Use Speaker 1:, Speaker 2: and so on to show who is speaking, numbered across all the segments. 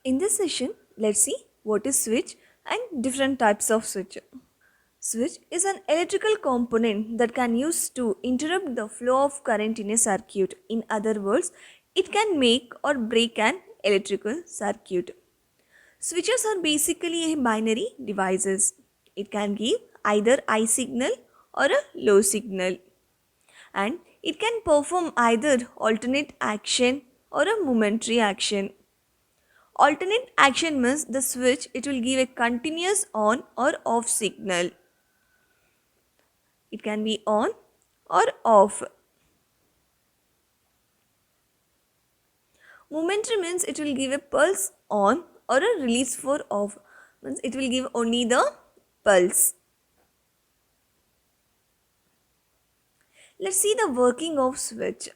Speaker 1: In this session, let's see what is switch and different types of switch. Switch is an electrical component that can use to interrupt the flow of current in a circuit. In other words, it can make or break an electrical circuit. Switches are basically a binary devices. It can give either high signal or a low signal, and it can perform either alternate action or a momentary action. Alternate action means the switch it will give a continuous on or off signal. It can be on or off. Momentary means it will give a pulse on or a release for off. Means it will give only the pulse. Let's see the working of switch.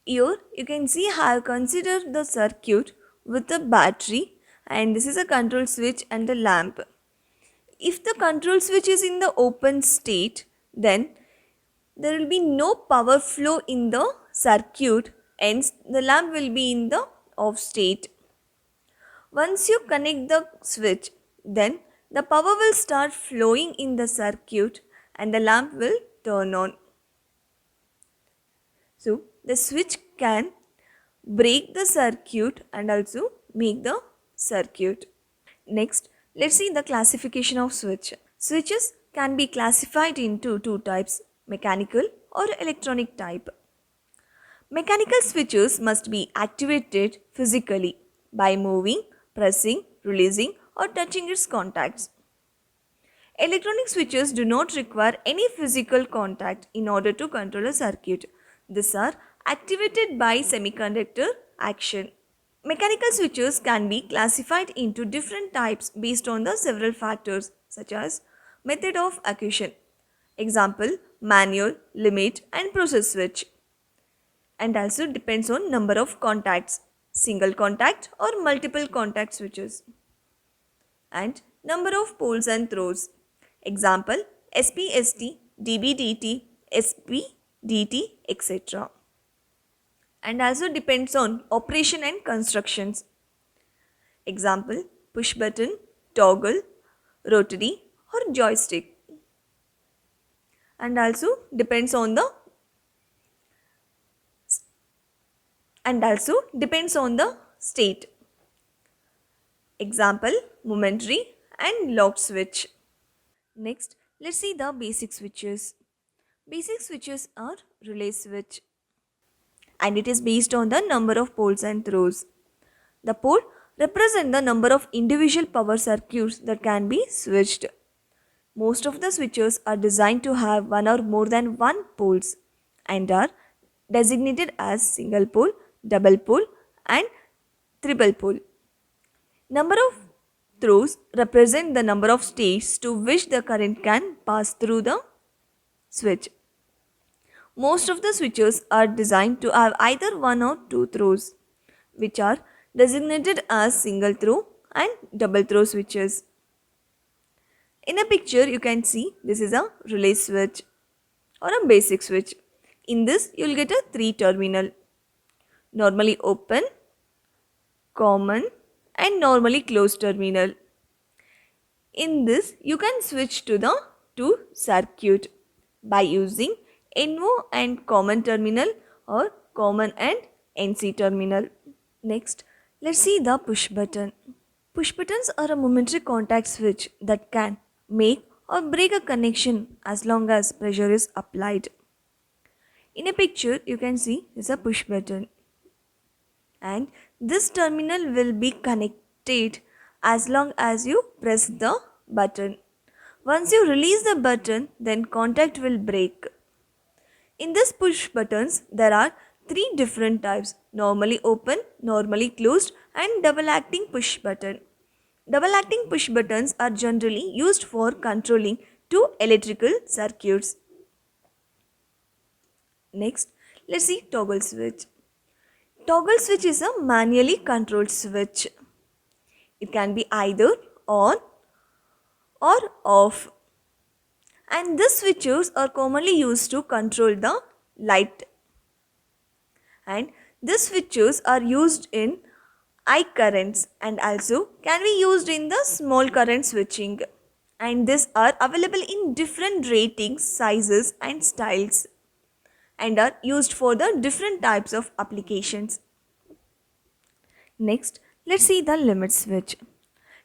Speaker 1: Here you can see I have considered the circuit with a battery, and this is a control switch and a lamp. If the control switch is in the open state, then there will be no power flow in the circuit, hence the lamp will be in the off state. Once you connect the switch, then the power will start flowing in the circuit and the lamp will turn on. So the switch can break the circuit and also make the circuit. Next, let's see the classification of switch. Switches can be classified into two types, mechanical or electronic type. Mechanical switches must be activated physically by moving, pressing, releasing or touching its contacts. Electronic switches do not require any physical contact in order to control a circuit. These are activated by semiconductor action. Mechanical switches can be classified into different types based on the several factors such as method of acquisition, example manual, limit and process switch, and also depends on number of contacts, single contact or multiple contact switches, and number of poles and throws, example SPST, DBDT, SPDT, etc., and also depends on operation and constructions, example push button, toggle, rotary or joystick, and also depends on the state, example momentary and locked switch. Next, let's see the basic switches. Basic switches are relay switch, and it is based on the number of poles and throws. The pole represent the number of individual power circuits that can be switched. Most of the switches are designed to have one or more than one poles and are designated as single pole, double pole and triple pole. Number of throws represent the number of states to which the current can pass through the switch. Most of the switches are designed to have either one or two throws, which are designated as single throw and double throw switches. In a picture, you can see this is a relay switch or a basic switch. In this, you will get a 3-terminal, normally open, common and normally closed terminal. In this, you can switch to the two circuit by using NO and common terminal or common and NC terminal. Next, let's see the push button. Push buttons are a momentary contact switch that can make or break a connection as long as pressure is applied. In a picture, you can see is a push button, and this terminal will be connected as long as you press the button. Once you release the button, then contact will break. In this push buttons, there are three different types: normally open, normally closed and double acting push button. Double acting push buttons are generally used for controlling two electrical circuits. Next, let's see toggle switch. Toggle switch is a manually controlled switch. It can be either on or off, and these switches are commonly used to control the light, and these switches are used in high currents and also can be used in the small current switching, and these are available in different ratings, sizes and styles and are used for the different types of applications. Next, let's see the limit switch.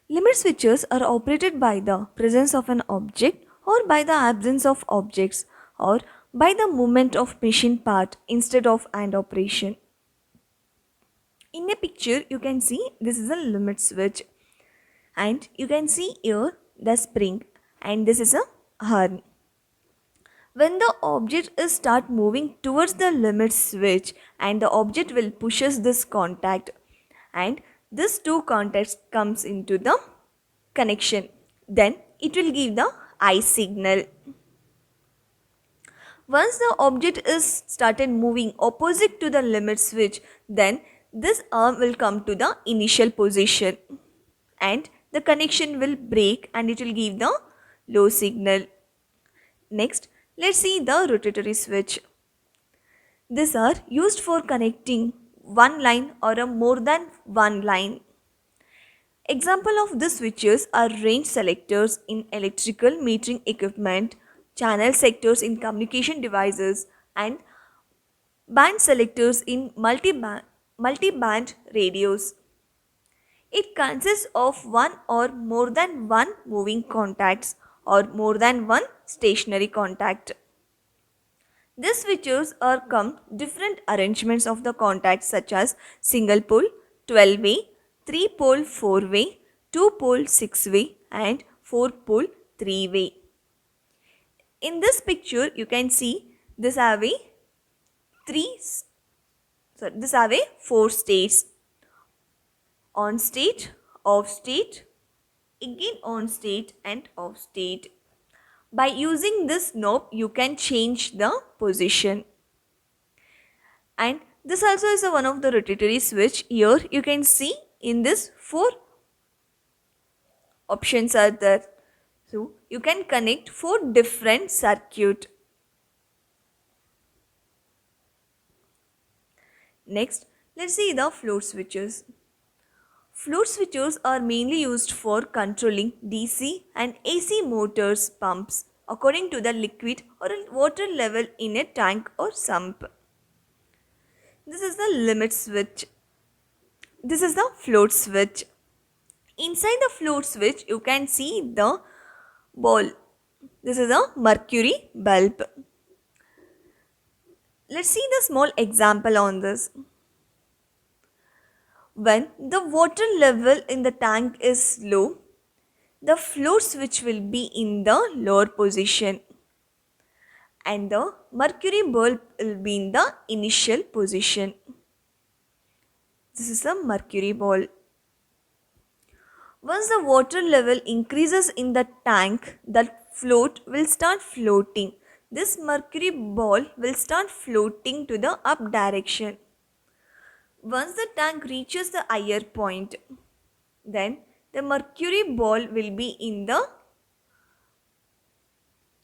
Speaker 1: Limit switches are operated by the presence of an object or by the absence of objects or by the movement of machine part instead of an operation. In a picture, you can see this is a limit switch, and you can see here the spring, and this is a horn. When the object is start moving towards the limit switch, and the object will pushes this contact, and this two contacts comes into the connection, then it will give the I signal. Once the object is started moving opposite to the limit switch, then this arm will come to the initial position and the connection will break and it will give the low signal. Next, let's see the rotatory switch. These are used for connecting one line or a more than one line. Example of the switches are range selectors in electrical metering equipment, channel sectors in communication devices, and band selectors in multi-band radios. It consists of one or more than one moving contacts or more than one stationary contact. These switches are come different arrangements of the contacts such as single pole, 12-way, 3-pole 4-way, 2-pole 6-way and 4-pole 3-way. In this picture you can see this have a four states: on state, off state, again on state and off state. By using this knob you can change the position, and this also is one of the rotatory switch. Here you can see in this four options are there, so you can connect four different circuit. Next, let's see the float switches. Float switches are mainly used for controlling DC and AC motors pumps according to the liquid or water level in a tank or sump. This is the limit switch. This is the float switch. Inside the float switch you can see the ball. This is a mercury bulb. Let's see the small example on this. When the water level in the tank is low, the float switch will be in the lower position and the mercury bulb will be in the initial position. This is a mercury ball. Once the water level increases in the tank, the float will start floating. This mercury ball will start floating to the up direction. Once the tank reaches the higher point, then the mercury ball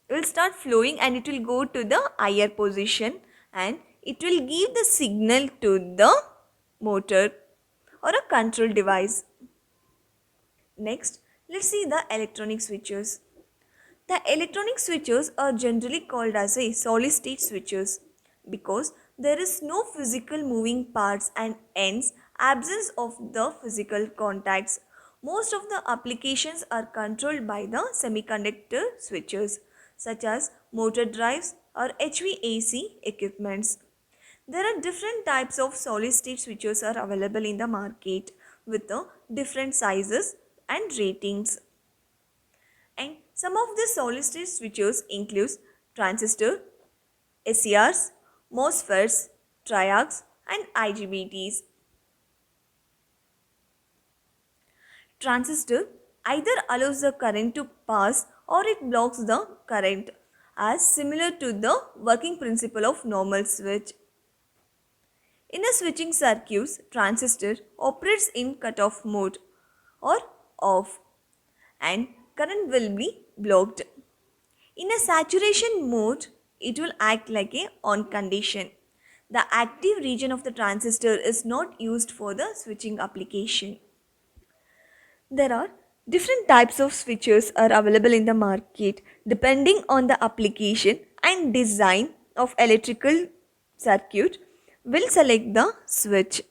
Speaker 1: will start flowing and it will go to the higher position and it will give the signal to the motor or a control device. Next, let's see the electronic switches. The electronic switches are generally called as a solid state switches because there is no physical moving parts and hence absence of the physical contacts. Most of the applications are controlled by the semiconductor switches such as motor drives or HVAC equipments. There are different types of solid state switches are available in the market with the different sizes and ratings. And some of the solid state switches include transistor, SCRs, MOSFETs, triacs and IGBTs. Transistor either allows the current to pass or it blocks the current, as similar to the working principle of normal switch. In a switching circuit, transistor operates in cutoff mode or off and current will be blocked. In a saturation mode, it will act like a on condition. The active region of the transistor is not used for the switching application. There are different types of switches are available in the market depending on the application and design of electrical circuit will select the switch.